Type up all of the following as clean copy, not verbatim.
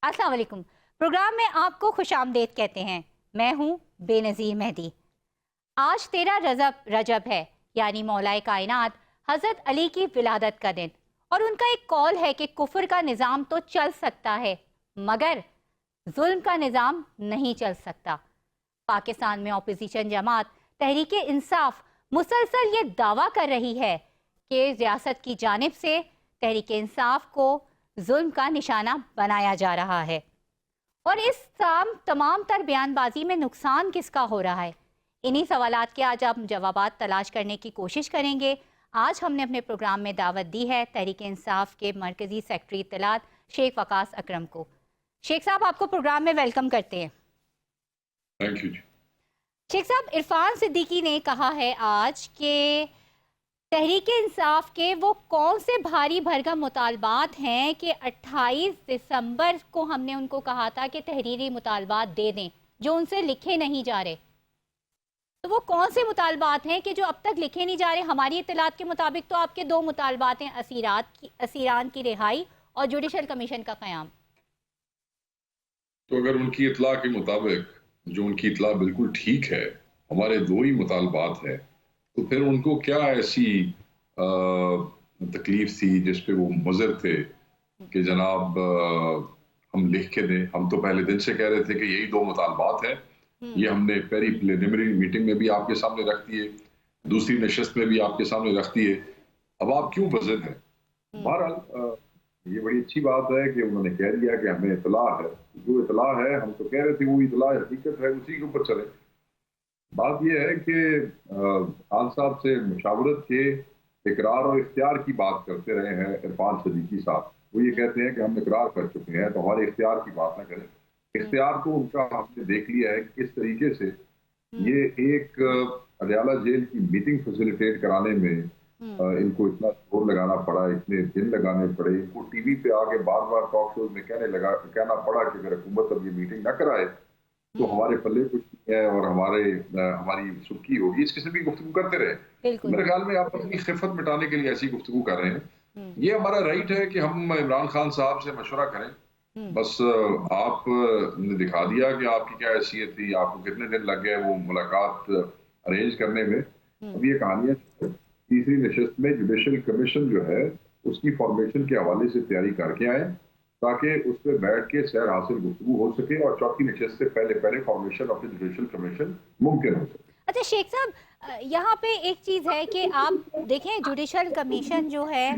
السلام علیکم۔ پروگرام میں آپ کو خوش آمدید کہتے ہیں۔ میں ہوں بے نظیر مہدی۔ آج 13 رجب ہے، یعنی مولا کائنات حضرت علی کی ولادت کا دن، اور ان کا ایک قول ہے کہ کفر کا نظام تو چل سکتا ہے مگر ظلم کا نظام نہیں چل سکتا۔ پاکستان میں اپوزیشن جماعت تحریک انصاف مسلسل یہ دعویٰ کر رہی ہے کہ ریاست کی جانب سے تحریک انصاف کو ظلم کا نشانہ بنایا جا رہا ہے، اور اس تمام تر بیان بازی میں نقصان کس کا ہو رہا ہے؟ انہی سوالات کے آج ہم جوابات تلاش کرنے کی کوشش کریں گے۔ آج ہم نے اپنے پروگرام میں دعوت دی ہے تحریک انصاف کے مرکزی سیکرٹری اطلاعات شیخ وقاص اکرم کو۔ شیخ صاحب، آپ کو پروگرام میں ویلکم کرتے ہیں۔ تھینک یو جی۔ شیخ صاحب، عرفان صدیقی نے کہا ہے آج کہ تحریک انصاف کے وہ کون سے بھاری بھرگم مطالبات ہیں کہ 28 دسمبر کو ہم نے ان کو کہا تھا کہ تحریری مطالبات دے دیں جو ان سے لکھے نہیں جا رہے، تو وہ کون سے مطالبات ہیں کہ جو اب تک لکھے نہیں جا رہے؟ ہماری اطلاعات کے مطابق تو آپ کے 2 مطالبات ہیں، اسیران کی رہائی اور جوڈیشل کمیشن کا قیام۔ تو اگر ان کی اطلاع کے مطابق جو ان کی اطلاع بالکل ٹھیک ہے، ہمارے 2 ہی مطالبات ہیں، تو پھر ان کو کیا ایسی تکلیف تھی جس پہ وہ مضر تھے کہ جناب ہم لکھ کے دیں؟ ہم تو پہلے دن سے کہہ رہے تھے کہ یہی 2 مطالبات ہیں، یہ ہم نے پہلی پریلیمنری میٹنگ میں بھی آپ کے سامنے رکھ دیے، دوسری نشست میں بھی آپ کے سامنے رکھ دیے، اب آپ کیوں بزد ہیں؟ بہرحال یہ بڑی اچھی بات ہے کہ انہوں نے کہہ دیا کہ ہمیں اطلاع ہے، جو اطلاع ہے ہم تو کہہ رہے تھے وہ اطلاع حقیقت ہے، اسی کے اوپر چلے۔ بات یہ ہے کہ خان صاحب سے مشاورت کے اقرار اور اختیار کی بات کرتے رہے ہیں عرفان صدیقی صاحب۔ وہ یہ کہتے ہیں کہ ہم اقرار کر چکے ہیں، تو ہمارے اختیار کی بات نہ کریں۔ اختیار تو ان کا ہم نے دیکھ لیا ہے کہ کس طریقے سے یہ ایک اڈیالہ جیل کی میٹنگ فیسیلیٹیٹ کرانے میں ان کو اتنا زور لگانا پڑا، اتنے دن لگانے پڑے، ان کو ٹی وی پہ آگے بار بار ٹاک شوز میں کہنا پڑا کہ اگر حکومت اب یہ میٹنگ نہ کرائے تو ہمارے پلے کچھ نہیں ہے اور ہماری سکی ہوگی، اس قسم کی گفتگو کرتے رہے۔ میرے خیال میں آپ اپنی خفت مٹانے کے لیے ایسی گفتگو کر رہے ہیں۔ یہ ہمارا رائٹ ہے کہ ہم عمران خان صاحب سے مشورہ کریں، بس آپ نے دکھا دیا کہ آپ کی کیا حیثیت تھی، آپ کو کتنے دن لگ گئے وہ ملاقات ارینج کرنے میں۔ اب یہ کہانیاں تیسری نشست میں جوڈیشل کمیشن جو ہے اس کی فارمیشن کے حوالے سے تیاری کر کے آئیں تاکہ اس پہ بیٹھ کے سیر حاصل گفتگو ہو سکے اور چوتھی نشست سے پہلے فارمیشن آف جوڈیشل کمیشن ممکن ہو سکے۔ اچھا شیخ صاحب، یہاں پہ ایک چیز ہے کہ آپ دیکھیں جوڈیشل کمیشن جو ہے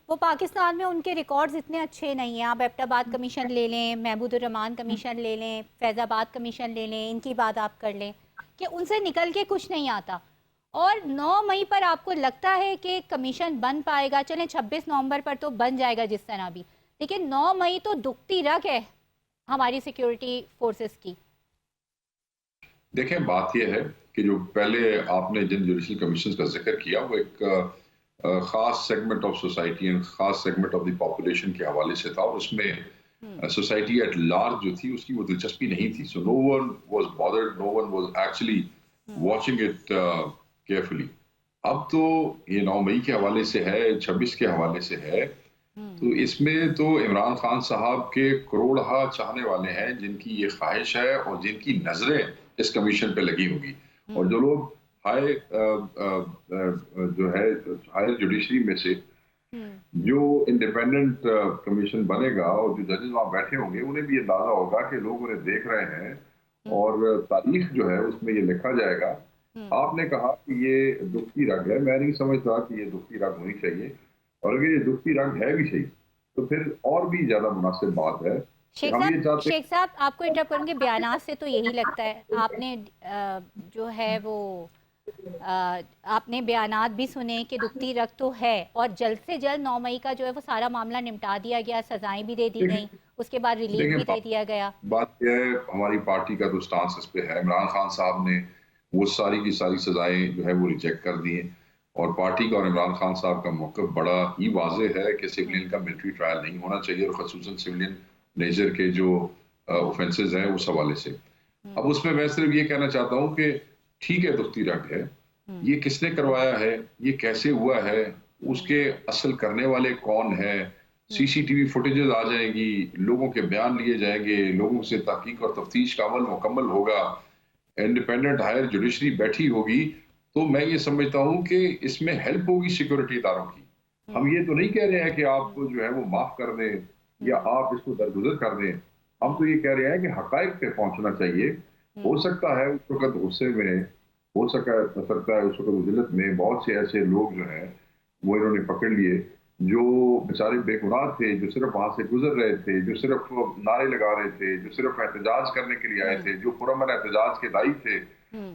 وہ پاکستان میں ان کے ریکارڈز اتنے اچھے نہیں ہیں۔ آپ ایبٹ آباد کمیشن لے لیں، محمود الرحمان کمیشن لے لیں، فیض آباد کمیشن لے لیں، ان کی بات آپ کر لیں کہ ان سے نکل کے کچھ نہیں آتا، اور 9 مئی پر آپ کو لگتا ہے کہ کمیشن بن پائے گا؟ چلیں 26 نومبر پر تو بن جائے گا جس طرح بھی، لیکن 9 مئی تو دکھتی رگ ہے ہماری سیکیورٹی فورسز کی۔ دیکھیں بات یہ ہے کہ جو پہلے آپ نے جن جوڈیشل کمیشنز کا ذکر کیا وہ ایک خاص سیگمنٹ آف سوسائٹی، خاص سیگمنٹ آف دی پاپولیشن کے حوالے سے تھا، اور اس میں سوسائٹی ایٹ لارج جو تھی اس کی وہ دلچسپی نہیں تھی، so no one was bothered, no one was actually watching it carefully. اب تو یہ 9 مئی کے حوالے سے ہے، 26 کے حوالے سے ہے، تو اس میں تو عمران خان صاحب کے کروڑہا چاہنے والے ہیں جن کی یہ خواہش ہے اور جن کی نظریں اس کمیشن پہ لگی ہوگی، اور جو لوگ ہائر جوڈیشری میں سے جو انڈیپینڈنٹ کمیشن بنے گا اور جو ججز وہاں بیٹھے ہوں گے انہیں بھی اندازہ ہوگا کہ لوگ انہیں دیکھ رہے ہیں، اور تاریخ جو ہے اس میں یہ لکھا جائے گا۔ آپ نے کہا کہ یہ دکھتی رگ ہے، میں نہیں سمجھتا کہ یہ دکھتی رگ ہونی چاہیے، اور اگر یہ دکھتی رگ ہے بھی صحیح تو پھر اور بھی زیادہ مناسب بات ہے۔ شیخ صاحب آپ کو انٹرپٹ کروں گے، بیانات سے تو یہی لگتا ہے، آپ نے جو ہے وہ آپ نے بیانات بھی سنے کہ دکھتی رگ تو ہے، اور جلد سے جلد 9 مئی کا جو ہے وہ سارا معاملہ نمٹا دیا گیا، سزائیں بھی دے دی گئیں، اس کے بعد ریلیف بھی دے دیا گیا۔ بات یہ ہے ہماری پارٹی کا تو سٹانس اس پہ ہے، عمران خان صاحب نے وہ ساری کی ساری سزائیں جو ہے وہ ریجیکٹ کر دی ہیں، اور پارٹی کا اور عمران خان صاحب کا موقف بڑا ہی واضح ہے کہ سویلین کا ملٹری ٹرائل نہیں ہونا چاہیے، اور خصوصاً سویلین نیچر کے جو اوفینسز ہیں اس حوالے سے۔ اب اس میں صرف یہ کہنا چاہتا ہوں کہ ٹھیک ہے دکھتی رگ ہے، یہ کس نے کروایا ہے، یہ کیسے ہوا ہے، اس کے اصل کرنے والے کون ہیں، سی سی ٹی وی فوٹیجز آ جائیں گی، لوگوں کے بیان لیے جائیں گے، لوگوں سے تحقیق اور تفتیش کا عمل مکمل ہوگا، انڈیپینڈنٹ ہائر جوڈیشری بیٹھی ہوگی، تو میں یہ سمجھتا ہوں کہ اس میں ہیلپ ہوگی سیکورٹی اداروں کی. ہم یہ تو نہیں کہہ رہے ہیں کہ آپ کو جو ہے وہ معاف کر دیں یا آپ اس کو درگزر کر دیں. ہم تو یہ کہہ رہے ہیں کہ حقائق پہ پہنچنا چاہیے. ہو سکتا ہے اس وقت غصے میں، ہو سکتا ہے اس وقت ذلت میں بہت سے ایسے لوگ جو ہیں وہ انہوں نے پکڑ لیے جو بیچارے بے گناہ تھے، جو صرف وہاں سے گزر رہے تھے، جو صرف نعرے لگا رہے تھے، جو صرف احتجاج کرنے کے لیے آئے تھے، جو پرامن احتجاج کے داعی تھے،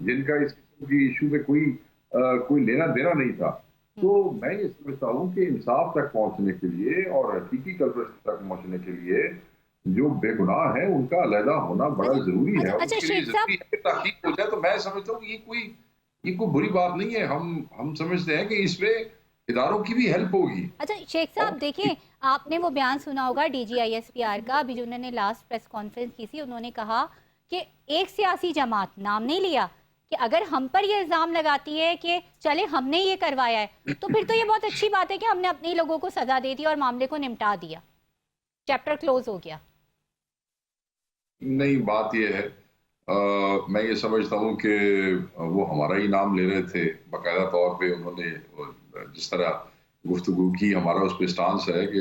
جن کا اس قسم کی ایشو میں کوئی لینا دینا نہیں تھا. تو میں یہ سمجھتا ہوں کہ انصاف تک پہنچنے کے لیے اور حقیقی کلپریٹس تک پہنچنے کے لیے جو بے گناہ ہیں ان کا علیحدہ ہونا بڑا ضروری ہے. اچھا اس کے لیے شیخ صاحب، ضروری ہے کہ تحقیق ہو جائے. تو میں سمجھتا ہوں کہ یہ کوئی بری بات نہیں ہے. ہم سمجھتے ہیں کہ اس میں اداروں کی بھی ہیلپ ہوگی. اچھا شیخ صاحب دیکھیں، آپ نے وہ بیان سنا ہوگا D G I S P R کا، ابھی جو انہوں نے لاسٹ پریس کانفرنس کی تھی، انہوں نے کہا کہ ایک سیاسی جماعت، نام نہیں لیا، کہ اگر ہم پر یہ الزام لگاتی ہے کہ چلے ہم نے یہ کروایا ہے تو پھر تو یہ بہت اچھی بات ہے کہ ہم نے اپنے لوگوں کو سزا دے دی اور معاملے کو نمٹا دیا، چیپٹر کلوز ہو گیا. نہیں، بات یہ ہے میں یہ سمجھتا ہوں کہ وہ ہمارا ہی نام لے رہے تھے باقاعدہ طور پہ. انہوں نے جس طرح گفتگو کی، ہمارا اس پہ سٹانس ہے کہ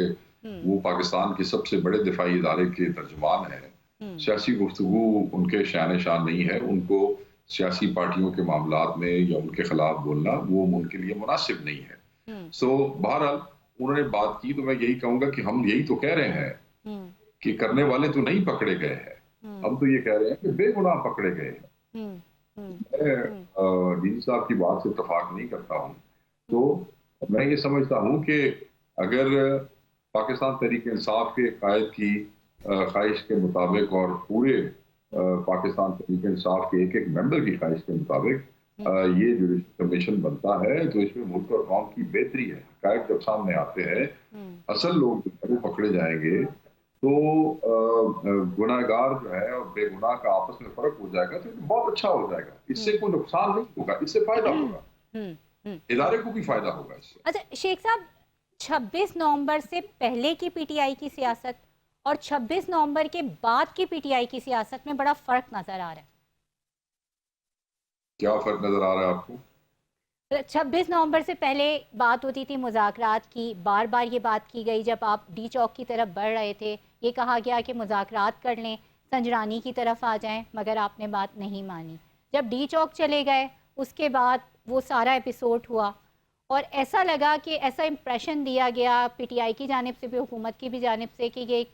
وہ پاکستان کے سب سے بڑے دفاعی ادارے کے ترجمان ہیں. سیاسی گفتگو ان کے شان شان نہیں ہے. ان کو سیاسی پارٹیوں کے معاملات میں یا ان کے خلاف بولنا وہ ان کے لیے مناسب نہیں ہے. بہرحال انہوں نے بات کی تو میں یہی کہوں گا کہ ہم یہی تو کہہ رہے ہیں کہ کرنے والے تو نہیں پکڑے گئے ہیں. ہم تو یہ کہہ رہے ہیں کہ بے گناہ پکڑے گئے ہیں. میں ڈی جی صاحب کی بات سے اتفاق نہیں کرتا ہوں. تو میں یہ سمجھتا ہوں کہ اگر پاکستان تحریک انصاف کے قائد کی خواہش کے مطابق اور پورے پاکستان تحریک انصاف کے ایک ایک ممبر کی خواہش کے مطابق یہ جوڈیشل کمیشن بنتا ہے تو اس میں ملک اور قوم کی بہتری ہے. حقائق جب سامنے آتے ہیں، اصل لوگ جو پکڑے جائیں گے تو گناہ گار جو ہے اور بے گناہ کا آپس میں فرق ہو جائے گا تو بہت اچھا ہو جائے گا. اس سے کوئی نقصان نہیں ہوگا، اس سے فائدہ ہوگا، ادارے کو بھی فائدہ ہوگا اس سے. اچھا شیخ صاحب، 26 نومبر سے پہلے کی پی ٹی آئی کی سیاست اور 26 نومبر کے بعد کی پی ٹی آئی کی سیاست میں بڑا فرق نظر آ رہا ہے. کیا فرق نظر آ رہا ہے آپ کو؟ 26 نومبر سے پہلے بات ہوتی تھی مذاکرات کی، بار بار یہ بات کی گئی جب آپ ڈی چوک کی طرف بڑھ رہے تھے، یہ کہا گیا کہ مذاکرات کر لیں، سنجرانی کی طرف آ جائیں، مگر آپ نے بات نہیں مانی. جب ڈی چوک چلے گئے اس کے بعد وہ سارا ایپیسوڈ ہوا اور ایسا لگا کہ ایسا امپریشن دیا گیا پی ٹی آئی کی جانب سے بھی، حکومت کی بھی جانب سے، کہ یہ ایک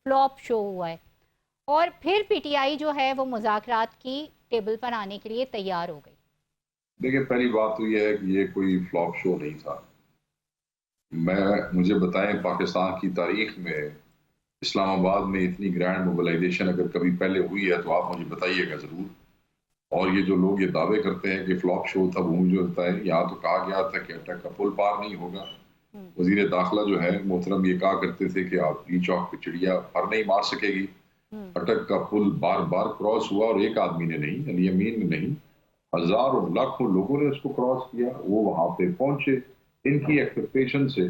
فلاپ شو ہوا ہے. اور پھر پی ٹی آئی جو ہے وہ مذاکرات کی ٹیبل پر آنے کے لیے تیار ہو گئی. دیکھیں، پہلی بات تو یہ ہے کہ یہ کوئی فلاپ شو نہیں تھا. مجھے بتائیں پاکستان کی تاریخ میں اسلام آباد میں اتنی گرینڈ موبلائزیشن اگر کبھی پہلے ہوئی ہے تو آپ مجھے بتائیے گا ضرور. اور یہ جو لوگ یہ دعوے کرتے ہیں کہ فلاپ شو تھا، وہ مجھے بتائیں. یہاں تو کہا گیا تھا کہ اٹک کا پل پار نہیں ہوگا. وزیر داخلہ جو ہے محترم یہ کہا کرتے تھے کہ آپ ڈی چوک پہ چڑیا پر نہیں مار سکے گی. اٹک کا پل بار بار کراس ہوا اور ایک آدمی نے نہیں، علی امین نے نہیں، ہزاروں لاکھوں لوگوں نے اس کو کراس کیا. وہ وہاں پہ پہنچے، ان کی ایکسپیکٹیشن سے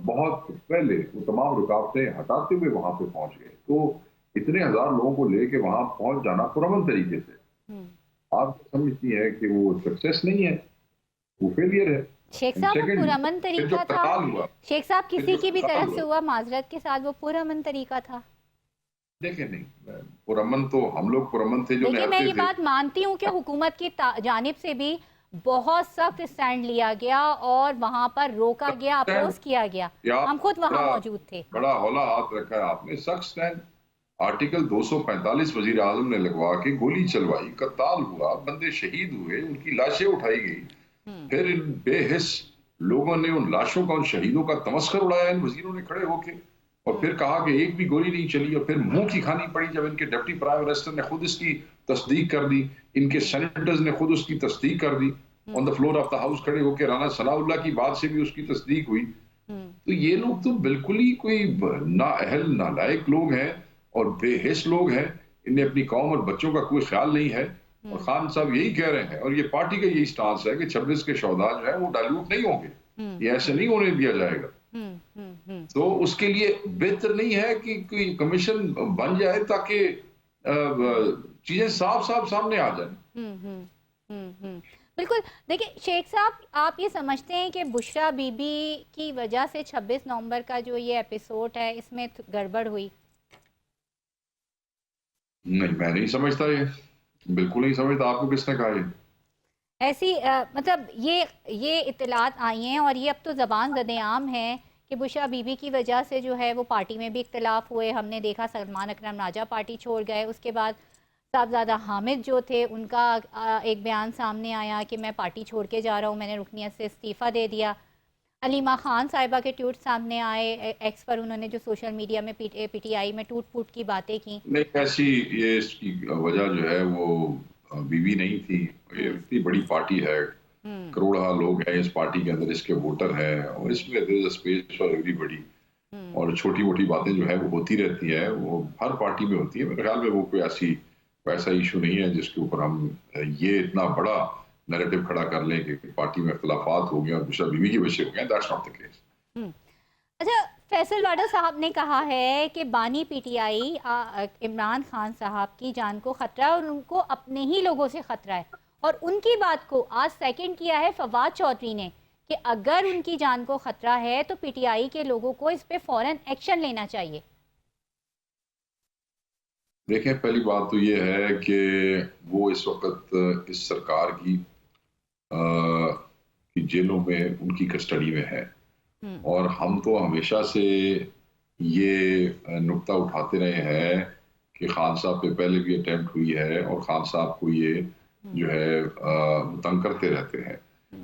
بہت پہلے وہ تمام رکاوٹیں ہٹاتے ہوئے وہاں پہ پہنچ گئے. تو اتنے ہزار لوگوں کو لے کے وہاں پہنچ جانا پرامن طریقے سے، آپ سمجھتی ہے کہ وہ سکسیس نہیں ہے، وہ فیلئر ہے. شیخ صاحب وہ پرامن طریقہ تھا، شیخ صاحب کسی کی بھی طرف سے ہوا معذرت کے ساتھ، وہ پرامن طریقہ تھا. دیکھیں نہیں، پرامن تو ہم لوگ پرامن تھے جو دیکھیں میں یہ بات مانتی ہوں کہ حکومت کی جانب سے بھی بہت سخت اسٹینڈ لیا گیا اور وہاں پر روکا گیا، اپوز کیا گیا. ہم خود وہاں موجود تھے. بڑا ہولا ہاتھ رکھا ہے آپ نے. سخت اسٹینڈ، آرٹیکل 245 وزیر اعظم نے لگوا کے گولی چلوائی، قتال ہوا، بندے شہید ہوئے، ان کی لاشیں اٹھائی گئی. پھر ان بے حس لوگوں نے ان لاشوں کا، ان شہیدوں کا تمسخر اڑایا ان وزیروں نے کھڑے ہو کے، اور پھر کہا کہ ایک بھی گولی نہیں چلی. اور پھر منہ کی کھانی پڑی جب ان کے ڈپٹی پرائم منسٹر نے خود اس کی تصدیق کر دی، ان کے سینیٹرز نے خود اس کی تصدیق کر دی، on the floor of the house کھڑے ہو کے. رانا ثناء اللہ کی بات سے بھی اس کی تصدیق ہوئی. تو یہ لوگ تو بالکل ہی کوئی نااہل نالائق لوگ ہیں اور بے حس لوگ ہیں. انہیں اپنی قوم اور بچوں کا کوئی خیال نہیں ہے. اور خان صاحب یہی کہہ رہے ہیں اور یہ پارٹی کا یہی سٹانس ہے کہ 26 کے شہداء جو ہیں وہ ڈائلیوٹ نہیں ہوں گے، یہ ایسے نہیں ہونے دیا جائے گا. تو اس کے لیے بہتر نہیں ہے کہ کوئی کمیشن بن جائے تاکہ چیزیں صاف صاف سامنے آ جائیں. بالکل. دیکھیں شیخ صاحب، آپ یہ سمجھتے ہیں کہ بشریٰ بی بی کی وجہ سے 26 نومبر کا جو یہ ایپیسوڈ ہے اس میں گڑبڑ ہوئی؟ نہیں، میں نہیں سمجھتا، یہ بالکل نہیں سمجھتا. آپ کو کس نے کہا یہ؟ ایسی مطلب یہ اطلاعات آئی ہیں اور یہ اب تو زبان زد عام ہے کہ بشریٰ بی بی کی وجہ سے جو ہے وہ پارٹی میں بھی اختلاف ہوئے. ہم نے دیکھا سلمان اکرم راجہ پارٹی چھوڑ گئے. اس کے بعد صاحبزادہ حامد جو تھے ان کا ایک بیان سامنے آیا کہ میں پارٹی چھوڑ کے جا رہا ہوں، میں نے رکنیت سے استعفیٰ دے دیا. علیمہ خان صاحبہ کے ٹویٹ سامنے آئے ایکس پر، انہوں نے جو سوشل میڈیا میں پی ٹی آئی میں ٹوٹ پھوٹ کی باتیں کی. نہیں، ایسی یہ اس کی وجہ جو ہے وہ بی بی نہیں تھی. یہ اتنی بڑی پارٹی ہے، کروڑہ لوگ ہیں اس پارٹی کے اندر، اس کے ووٹر ہیں، اور اس میں there is a space for everybody. اور چھوٹی موٹی باتیں جو ہے وہ ہوتی رہتی ہیں، وہ ہر پارٹی میں ہوتی ہے. میرے خیال میں وہ کوئی ایسا ایشو نہیں ہے جس کے اوپر ہم یہ اتنا بڑا نیریٹو کھڑا کر لیں کہ پارٹی میں اختلافات ہو گئے اور بشریٰ بی بی کی وجہ سے ہو گئے. That's not the case. اچھا، فیصل واڈا صاحب نے کہا ہے کہ بانی P T I Imran Khan صاحب کی جان کو خطرہ ہے اور ان کو اپنے ہی لوگوں سے خطرہ ہے، اور ان کی بات کو آج سیکنڈ کیا ہے فواد چودھری نے کہ اگر ان کی جان کو خطرہ ہے تو پی ٹی آئی کے لوگوں کو اس پہ فوراً ایکشن لینا چاہیے. دیکھیں، پہلی بات تو یہ ہے کہ وہ اس وقت اس سرکار کی جیلوں میں ان کی کسٹڈی میں ہے، اور ہم تو ہمیشہ سے یہ نقطہ اٹھاتے رہے ہیں کہ خان صاحب پہ پہلے بھی اٹیمپٹ ہوئی ہے اور خان صاحب کو یہ جو ہے تنگ کرتے رہتے ہیں،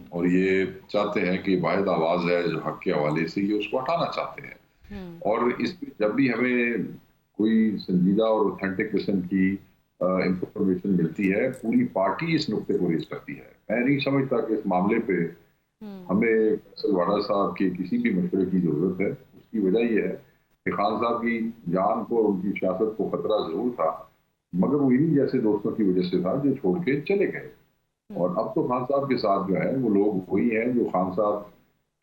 اور یہ چاہتے ہیں کہ واحد آواز ہے جو حق کے حوالے سے، یہ اس کو ہٹانا چاہتے ہیں. اور اس میں جب بھی ہمیں کوئی سنجیدہ اور اوتھینٹک قسم کی انفارمیشن ملتی ہے، پوری پارٹی اس نقطے کو ریز کرتی ہے. میں نہیں سمجھتا کہ اس معاملے پہ ہمیں فیصل واڈا صاحب کے کسی بھی مشورے کی ضرورت ہے. اس کی وجہ یہ ہے کہ خان صاحب کی جان کو اور ان کی سیاست کو خطرہ ضرور تھا، مگر وہ انہی جیسے دوستوں کی وجہ سے تھا جو چھوڑ کے چلے گئے. اور اب تو خان صاحب کے ساتھ جو ہے وہ لوگ وہی ہیں جو خان صاحب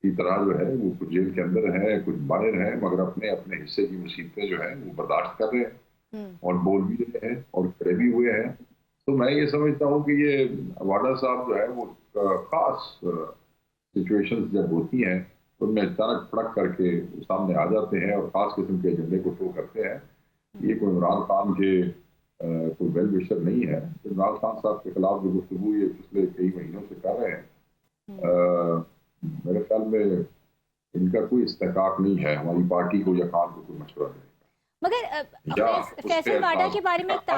کی طرح جو ہے وہ کچھ جیل کے اندر ہیں، کچھ باہر ہیں، مگر اپنے اپنے حصے کی مصیبتیں جو ہیں وہ برداشت کر رہے ہیں اور بول بھی رہے ہیں اور کھڑے بھی ہوئے ہیں. تو میں یہ سمجھتا ہوں کہ یہ واڈا صاحب جو ہے وہ خاص سچویشن جب ہوتی ہیں تو ان میں اچانک پھڑک کر کے سامنے آ جاتے ہیں اور خاص قسم کے ایجنڈے کو شو کرتے ہیں. یہ کوئی عمران خان کے کوئی ویل وشر نہیں ہے. عمران خان صاحب کے خلاف جو گفتگو یہ پچھلے کئی مہینوں سے کر رہے ہیں، میرے خیال میں ان کا کوئی استحقاق نہیں ہے ہماری پارٹی کو یا خان کو کوئی مشورہ دینے کا. مگر فیصل واڈا کے بارے میں ایک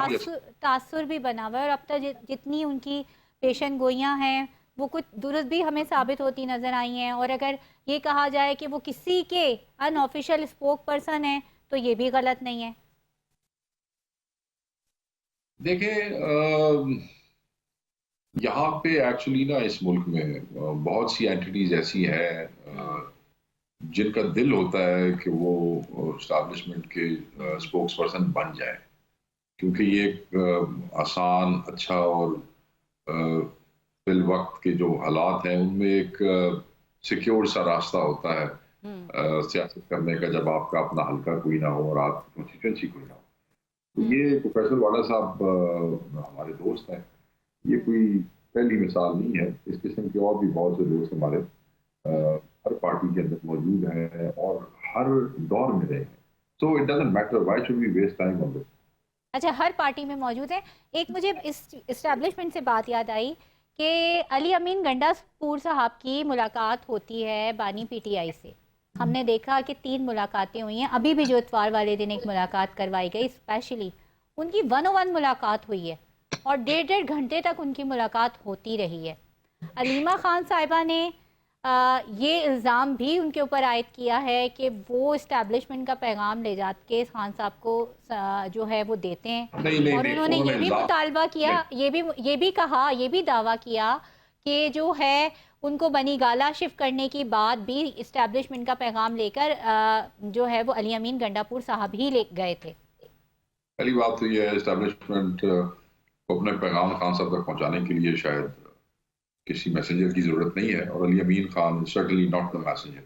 تاثر بھی بنا ہوا ہے، اور اب تک جتنی ان کی پیشن گوئیاں ہیں وہ کچھ درست بھی ہمیں ثابت ہوتی نظر آئی ہیں. اور اگر یہ کہا جائے کہ وہ کسی کے ان آفیشیل اسپوک پرسن ہیں تو یہ بھی غلط نہیں ہے. دیکھیں، یہاں پہ ایکچولی نا اس ملک میں بہت سی اینٹیز ایسی ہیں جن کا دل ہوتا ہے کہ وہ اسٹیبلشمنٹ کے اسپوکس پرسن بن جائے، کیونکہ یہ ایک آسان، اچھا اور فی الوقت کے جو حالات ہیں ان میں ایک سیکیور سا راستہ ہوتا ہے سیاست کرنے کا، جب آپ کا اپنا حلقہ کوئی نہ ہو اور آپ کی کنسٹیٹوئنسی کوئی نہ ہو. تو یہ فیصل واڈا صاحب ہمارے دوست ہیں، یہ کوئی پہلی مثال نہیں ہے. اس قسم کے اور بھی بہت سے دوست ہمارے ہر پارٹی کے اندر موجود ہیں اور ہر دور میں رہے ہیں. So it doesn't matter why should we waste time on this. اچھا، ہر پارٹی میں موجود ہیں. ایک مجھے اس اسٹیبلشمنٹ سے بات یاد آئی کہ علی امین گنڈا پور صاحب کی ملاقات ہوتی ہے بانی پی ٹی آئی سے. ہم نے دیکھا کہ 3 ملاقاتیں ہوئی ہیں، ابھی بھی جو اتوار والے دن ایک ملاقات کروائی گئی، اسپیشلی ان کی 101 ملاقات ہوئی ہے اور 1.5 گھنٹے تک ان کی ملاقات ہوتی رہی ہے. علیمہ خان صاحبہ نے یہ الزام بھی ان کے اوپر عائد کیا ہے کہ وہ اسٹیبلشمنٹ کا پیغام لے جا کے خان صاحب کو جو ہے وہ دیتے ہیں، اور انہوں نے یہ بھی مطالبہ کیا، یہ بھی کہا، یہ بھی دعویٰ کیا کہ جو ہے ان کو بنی گالہ شفٹ کرنے کی بات بھی اسٹیبلشمنٹ کا پیغام لے کر جو ہے وہ علی امین گنڈا پور صاحب ہی لے گئے تھے. پہلی بات تو یہ ہے اسٹیبلشمنٹ کو اپنے پیغام خان صاحب تک پہنچانے کے لیے شاید کسی میسنجر کی ضرورت نہیں ہے، اور علی امین Khan certainly not the messenger.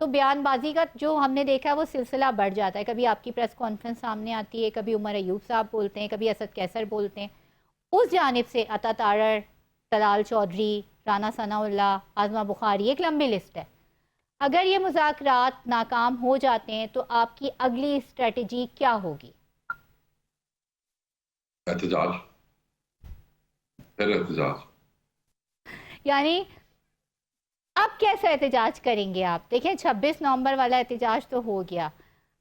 تو بیان بازی کا جو ہم نے دیکھا ہے وہ سلسلہ بڑھ جاتا ہے. کبھی آپ کی پریس کانفرنس سامنے آتی ہے, کبھی عمر ایوب صاحب بولتے ہیں, کبھی اسد کیسر بولتے ہیں. اس جانب سے عطا تارڑ, طلال چودھری, رانا ثناء اللہ, آزما بخاری, ایک لمبی لسٹ ہے. اگر یہ مذاکرات ناکام ہو جاتے ہیں تو آپ کی اگلی اسٹریٹجی کیا ہوگی؟ احتجاج, پھر احتجاج. یعنی اب کیسا احتجاج کریں گے آپ؟ دیکھیں 26 نومبر والا احتجاج تو ہو گیا,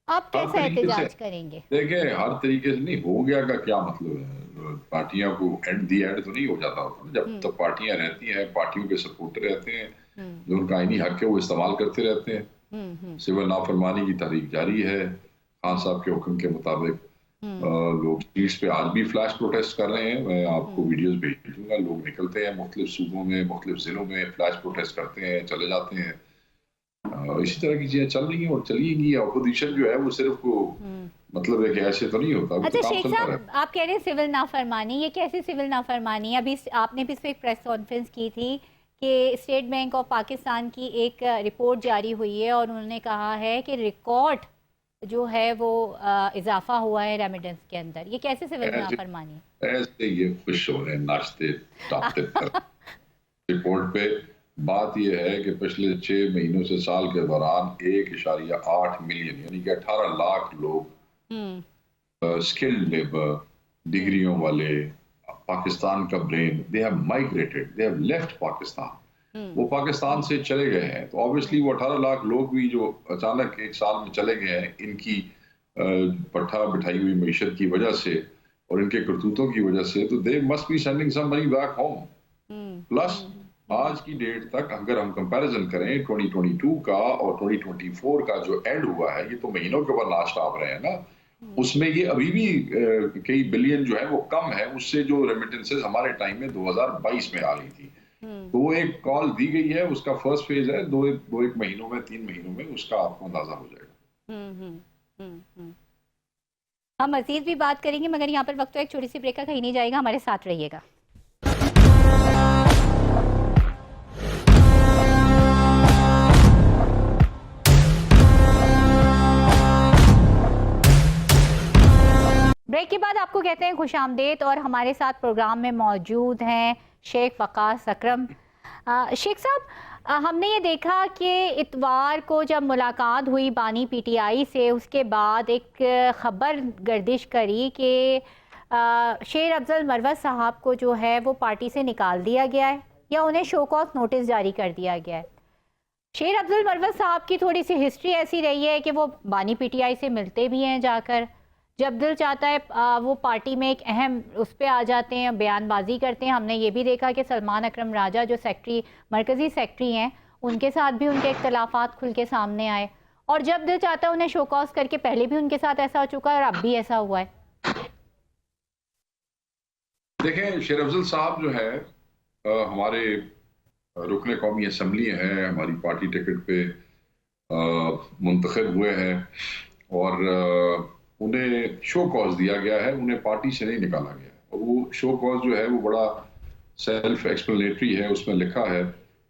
اب ہر کیسا طریقے سے احتجاج کریں گے؟ دیکھیں, ہر طریقے سے نہیں ہو گیا کا کیا مطلب ہے. پارٹیاں کو اینڈ تو نہیں ہو جاتا ہوتا. جب تک پارٹیاں رہتی ہیں, پارٹیوں کے سپورٹر رہتے ہیں, جو ان کا آئینی حق ہے وہ استعمال کرتے رہتے ہیں. سول نافرمانی کی تحریک جاری ہے. خان صاحب کے حکم کے مطابق لوگ اسٹریٹس پہ آج بھی فلیش پروٹیسٹ کر رہے ہیں. میں آپ کو ویڈیوز بھیج دوں گا. لوگ نکلتے ہیں مختلف صوبوں میں, مختلف ضلعوں میں, فلیش پروٹیسٹ کرتے ہیں, چلے جاتے ہیں. اسی طرح کی چیزیں چل رہی ہیں اور چلیے گی. اپوزیشن جو ہے وہ صرف کو مطلب ہے کہ ایسے تو نہیں ہوتا. اچھا شیخ صاحب, آپ کہہ رہے ہیں سول نافرمانی, یہ کیسی سول نافرمانی ہے؟ ابھی آپ نے بھی اس پہ ایک پریس کانفرنس کی تھی کہ اسٹیٹ بینک آف پاکستان کی ایک رپورٹ جاری ہوئی ہے اور انہوں نے کہا ہے کہ ریکارڈ جو ہے وہ اضافہ ہوا ہے ریمیڈنس کے اندر. یہ کیسے سول نافرمانی ہے؟ ایسے یہ خوش ہو رہے ہیں, ناچتے ٹاپتے رپورٹ پہ. بات یہ ہے کہ پچھلے 6 مہینوں سے سال کے دوران 1.8 ملین یعنی کہ 18 لاکھ لوگ اسکلڈ لیبر, ڈگریوں والے, پاکستان کا brain, they have migrated, they have left Pakistan. وہ پاکستان سے چلے گئے ہیں. تو obviously وہ 18 لاکھ لوگ بھی جو اچانک ایک سال میں چلے گئے ہیں, ان کی پٹھا بٹھائی ہوئی معیشت کی وجہ سے اور ان کے کرتوتوں کی وجہ سے, تو they must be sending some money back home. Plus آج کی ڈیٹ تک اگر ہم کمپیریزن کریں 2022 کا اور 2024 کا جو اینڈ ہوا ہے, یہ تو مہینوں کے اوپر ناچ ٹاپ رہے ہیں نا, اس میں یہ ابھی بھی کئی بلین جو ہے وہ کم ہے اس سے جو ریمیٹنسز ہمارے ٹائم میں 2022 میں آ رہی تھی. تو وہ ایک کال دی گئی ہے, اس کا فرسٹ فیز ہے, دو ایک مہینوں میں 3 مہینوں میں اس کا آپ کو اندازہ ہو جائے گا. ہم مزید بھی بات کریں گے, مگر یہاں پر وقت تو ایک چھوٹی سی بریک کا, کہیں نہیں جائے گا, ہمارے ساتھ رہیے گا. بریک کے بعد آپ کو کہتے ہیں خوش آمدید, اور ہمارے ساتھ پروگرام میں موجود ہیں شیخ وقاص اکرم. شیخ صاحب, ہم نے یہ دیکھا کہ اتوار کو جب ملاقات ہوئی بانی پی ٹی آئی سے, اس کے بعد ایک خبر گردش کری کہ شیر افضل مروت صاحب کو جو ہے وہ پارٹی سے نکال دیا گیا ہے یا انہیں شو کاز نوٹس جاری کر دیا گیا ہے. شیر افضل مروت صاحب کی تھوڑی سی ہسٹری ایسی رہی ہے کہ وہ بانی پی ٹی آئی سے ملتے بھی ہیں جا کر, جب دل چاہتا ہے وہ پارٹی میں ایک اہم اس پہ آ جاتے ہیں, بیان بازی کرتے ہیں. ہم نے یہ بھی دیکھا کہ سلمان اکرم راجہ جو سیکٹری, مرکزی سیکٹری ہیں, ان کے ساتھ بھی ان کے اختلافات کھل کے سامنے آئے, اور جب دل چاہتا ہے انہیں شو کاز کر کے, پہلے بھی ان کے ساتھ ایسا ہو چکا ہے اور اب بھی ایسا ہوا ہے. دیکھیں, شیر افضل صاحب جو ہے ہمارے رکن قومی اسمبلی ہیں, ہماری پارٹی ٹکٹ پہ منتخب ہوئے ہیں, اور انہیں شو کاز دیا گیا ہے, انہیں پارٹی سے نہیں نکالا گیا. اور وہ شو کاز جو ہے وہ بڑا سیلف ایکسپلینیٹری ہے. اس میں لکھا ہے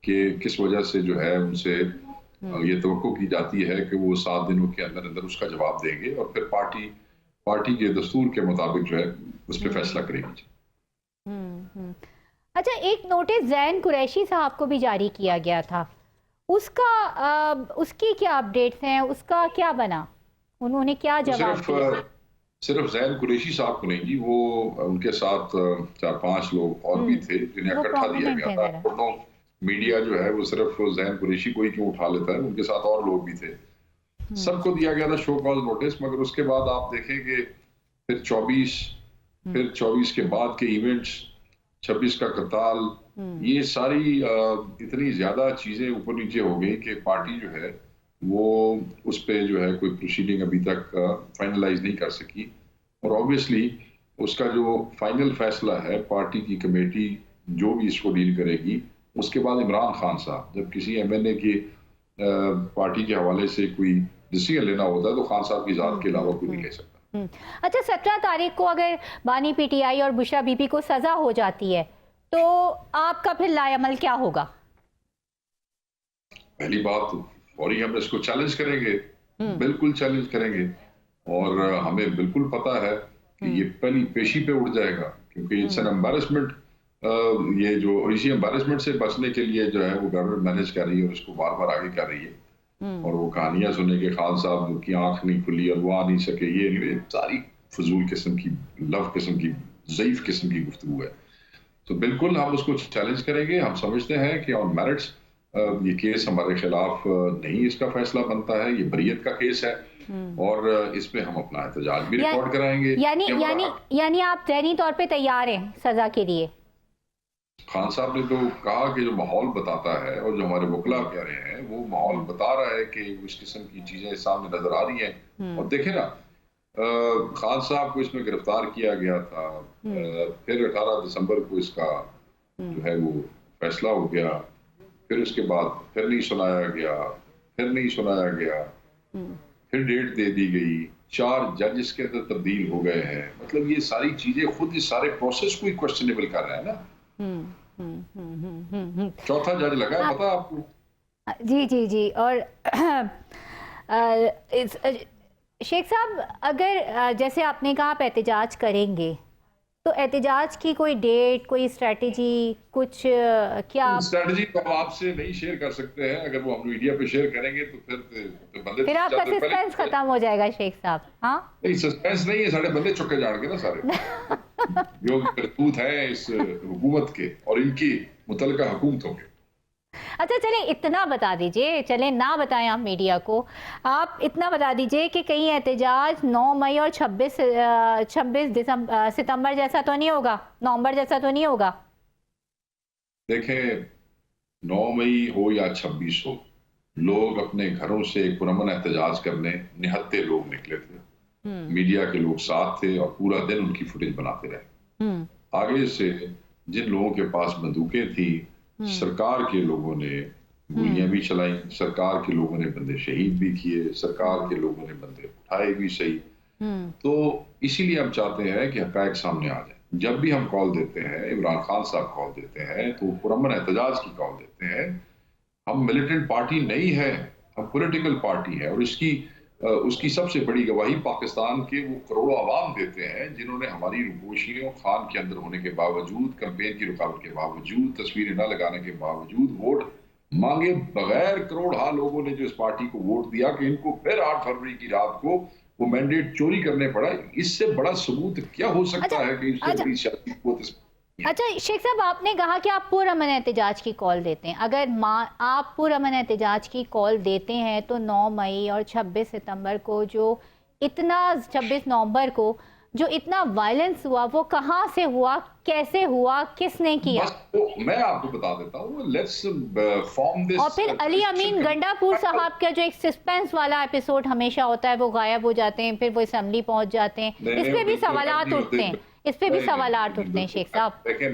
کہ کس وجہ سے جو ہے ان سے یہ توقع کی جاتی ہے کہ وہ 7 دنوں کے اندر اندر اس کا جواب دیں گے, اور پھر پارٹی کے دستور کے مطابق جو ہے اس پہ فیصلہ کرے گی. اچھا, ایک نوٹس زین قریشی صاحب کو بھی جاری کیا گیا تھا, اس کی کیا اپڈیٹس ہیں, اس کا کیا بنا, انہوں نے کیا جواب دیا؟ صرف زین قریشی صاحب کو نہیں جی, وہ ان کے ساتھ 4-5 لوگ اور بھی تھے جنہیں اکٹھا دیا گیا تھا. میڈیا جو ہے وہ صرف زین قریشی کو ہی کیوں اٹھا لیتا ہے, ان کے ساتھ اور لوگ بھی تھے. سب کو دیا گیا تھا شو کاز نوٹس, مگر اس کے بعد آپ دیکھیں کہ پھر 24 کے بعد کے ایونٹس, 26 کا قتال, یہ ساری اتنی زیادہ چیزیں اوپر نیچے ہو گئی کہ پارٹی جو ہے وہ اس پہ جو ہے کوئی پروسیڈنگ ابھی تک فائنلائز نہیں کر سکی. اور آبویسلی اس کا جو فائنل فیصلہ ہے پارٹی کی کمیٹی جو بھی اس کو ڈیل کرے گی, اس کے بعد عمران خان صاحب جب کسی ایم این اے کی پارٹی کے حوالے سے کوئی ڈیسیژن لینا ہوتا ہے تو خان صاحب کی ذات کے علاوہ کوئی نہیں لے سکتا. اچھا, 17 تاریخ کو اگر بانی پی ٹی آئی اور بشرا بی بی کو سزا ہو جاتی ہے تو آپ کا پھر لائے عمل کیا ہوگا؟ پہلی بات اور ہی ہم اس کو چیلنج کریں گے, بالکل چیلنج کریں گے, اور ہمیں بالکل پتا ہے کہ یہ پہلی پیشی پہ اٹھ جائے گا, کیونکہ اٹس این امبیرسمنٹ. یہ جو اسی امبیرسمنٹ سے بچنے کے لیے جو ہے وہ گورنمنٹ مینج کر رہی ہے اور اس کو بار بار آگے کر رہی ہے, اور وہ کہانیاں سنیں کہ خان صاحب کی آنکھ نہیں کھلی اور وہ آ نہیں سکے, یہ نہیں, ساری فضول قسم کی, لو قسم کی, ضعیف قسم کی گفتگو ہے. تو بالکل ہم اس کو چیلنج کریں گے. ہم سمجھتے ہیں کہ آن میرٹس یہ کیس ہمارے خلاف نہیں اس کا فیصلہ بنتا ہے, یہ بریت کا کیس ہے, اور اس پہ ہم اپنا احتجاج بھی ریکارڈ کرائیں گے. یعنی آپ ذہنی طور پہ تیار ہیں سزا کے لیے؟ خان صاحب نے تو کہا کہ جو ماحول بتاتا ہے, اور جو ہمارے وکلا کہہ رہے ہیں وہ ماحول بتا رہا ہے کہ اس قسم کی چیزیں سامنے نظر آ رہی ہیں. اور دیکھیں نا, خان صاحب کو اس میں گرفتار کیا گیا تھا, پھر 18 دسمبر کو اس کا جو ہے وہ فیصلہ ہو گیا, پھر اس کے بعد پھر نہیں سنایا گیا, پھر نہیں سنایا گیا, پھر ڈیٹ دے دی گئی, 4 ججز کے اندر تبدیل ہو گئے ہیں. مطلب یہ ساری چیزیں خود اس سارے پروسیس کو ہی کوسچنیبل کر رہے ہیں نا. چوتھا جج لگا ہے, پتا آپ کو؟ جی جی جی. اور شیخ صاحب, اگر جیسے آپ نے کہا آپ احتجاج کریں گے, تو احتجاج کی کوئی ڈیٹ, کوئی اسٹریٹجی, کچھ کیا؟ اسٹریٹجی تو آپ سے نہیں شیئر کر سکتے ہیں. اگر وہ ہم میڈیا پہ شیئر کریں گے تو پھر آپ کا سسپینس ختم ہو جائے گا شیخ صاحب. ہاں نہیں, سسپینس نہیں ہے, سارے بندے چکے جان کے نا سارے جو کرتوت ہیں اس حکومت کے اور ان کی متعلقہ حکومتوں کے. اچھا چلیں اتنا بتا دیجئے, چلیں نہ بتائیں آپ میڈیا کو, آپ اتنا بتا دیجئے کہ کہیں احتجاج 9 مئی اور 26 ستمبر جیسا تو نہیں ہوگا, نومبر جیسا تو نہیں ہوگا؟ دیکھیں, 9 مئی ہو یا 26 ہو, لوگ اپنے گھروں سے ایک پرامن احتجاج کرنے نہتے لوگ نکلے تھے. میڈیا کے لوگ ساتھ تھے اور پورا دن ان کی فوٹیج بناتے رہے. آگے سے جن لوگوں کے پاس بندوقیں تھیں, سرکار کے لوگوں نے گولیاں بھی چلائیں, سرکار کے لوگوں نے بندے شہید بھی کیے, سرکار کے لوگوں نے بندے اٹھائے بھی صحیح. تو اسی لیے ہم چاہتے ہیں کہ حقائق سامنے آ جائیں. جب بھی ہم کال دیتے ہیں, عمران خان صاحب کال دیتے ہیں, تو پرامن احتجاج کی کال دیتے ہیں. ہم ملیٹنٹ پارٹی نہیں ہے, ہم پولیٹیکل پارٹی ہے, اور اس کی سب سے بڑی گواہی پاکستان کے وہ کروڑوں عوام دیتے ہیں جنہوں نے ہماری روپوشیوں خان کے اندر ہونے کے باوجود, کمپین کی رکاوٹ کے باوجود, تصویریں نہ لگانے کے باوجود, ووٹ مانگے بغیر کروڑ لوگوں نے جو اس پارٹی کو ووٹ دیا کہ ان کو پھر 8 فروری کی رات کو وہ مینڈیٹ چوری کرنے پڑا. اس سے بڑا ثبوت کیا ہو سکتا ہے کہ اس سے بڑی سیاسی قوت. اچھا شیخ صاحب, آپ نے کہا کہ آپ پرامن احتجاج کی کال دیتے ہیں. اگر آپ پرامن احتجاج کی کال دیتے ہیں تو 9 مئی اور 26 ستمبر کو جو اتنا 26 نومبر کو جو اتنا وائلنس ہوا, وہ کہاں سے ہوا, کیسے ہوا, کس نے کیا؟ میں آپ کو بتا دیتا ہوں. لیٹس فارم دس. اور پھر علی امین گنڈا پور صاحب کا جو ایک سسپینس والا ایپیسوڈ ہمیشہ ہوتا ہے, وہ غائب ہو جاتے ہیں, پھر وہ اسمبلی پہنچ جاتے ہیں, اس پہ بھی سوالات اٹھتے ہیں, اس پہ بھی سوالات اٹھتے ہیں شیخ صاحب. دیکھیں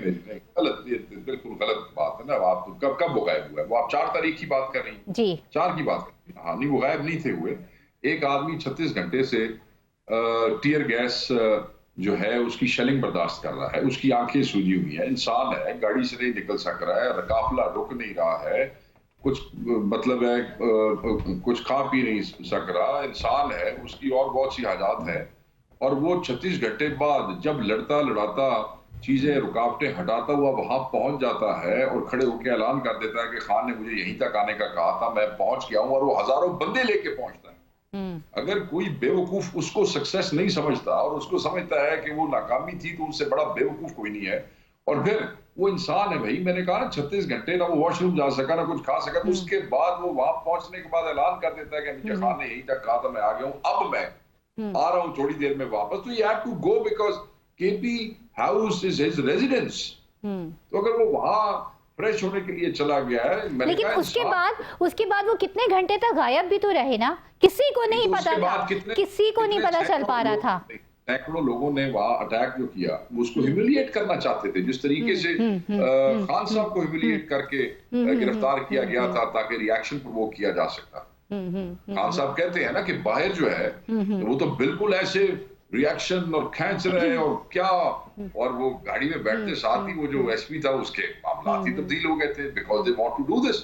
غلط, یہ بالکل غلط بات ہے نا. آپ کب وہ غائب ہوا ہے؟ وہ آپ 4 تاریخ کی بات کر رہی ہیں. جی 4 کی بات کر رہی ہیں. ہاں نہیں, وہ غائب نہیں تھے ہوئے. ایک آدمی 36 گھنٹے سے ٹیئر گیس جو ہے اس کی شیلنگ برداشت کر رہا ہے, اس کی آنکھیں سوجی ہوئی ہیں, انسان ہے, گاڑی سے نہیں نکل سک رہا ہے, قافلہ رک نہیں رہا ہے, کچھ مطلب ہے کچھ کھا پی نہیں سک رہا, انسان ہے, اس کی اور بہت سی حاجات ہیں. اور وہ 36 گھنٹے بعد جب لڑتا لڑاتا چیزیں رکاوٹیں ہٹاتا ہوا وہاں پہنچ جاتا ہے اور کھڑے ہو کے اعلان کر دیتا ہے کہ خان نے مجھے یہیں تک آنے کا کہا تھا, میں پہنچ گیا ہوں, اور وہ ہزاروں بندے لے کے پہنچتا ہے. اگر کوئی بیوقوف اس کو سکسیس نہیں سمجھتا اور اس کو سمجھتا ہے کہ وہ ناکامی تھی, تو اس سے بڑا بیوقوف کوئی نہیں ہے. اور پھر وہ انسان ہے بھائی, میں نے کہا نا 36 گھنٹے نہ وہ واش روم جا سکا, نہ کچھ کھا سکا, تو اس کے بعد وہ وہاں پہنچنے کے بعد اعلان کر دیتا ہے کہ مجھے خان نے یہیں تک کہا تھا, میں آ گیا ہوں, اب میں آ رہا ہوں تھوڑی دیر میں واپس. تو you have to go because KP house is his residence. تو اگر وہ وہاں فریش ہونے کے لیے چلا گیا ہے, لیکن اس کے بعد وہ کتنے گھنٹے تک غائب بھی تو رہے نا, کسی کو نہیں پتا تھا, کسی کو نہیں پتا چل پا رہا تھا. سینکڑوں لوگوں نے وہاں اٹیک جو کیا اس کو ہیوملیٹ کرنا چاہتے تھے, جس طریقے سے خان صاحب کو ہیوملیٹ کر کے گرفتار کیا گیا تھا تاکہ ری ایکشن پرووک کیا جا سکتا. خان صاحب کہتے ہیں نا کہ باہر جو ہے وہ تو بالکل ایسے ری ایکشن اور کھینچ رہے اور کیا, اور وہ گاڑی میں بیٹھتے ساتھ ہی وہ جو ایس پی تھا اس کے معاملات ہی تبدیل ہو گئے تھے, because they want to do this.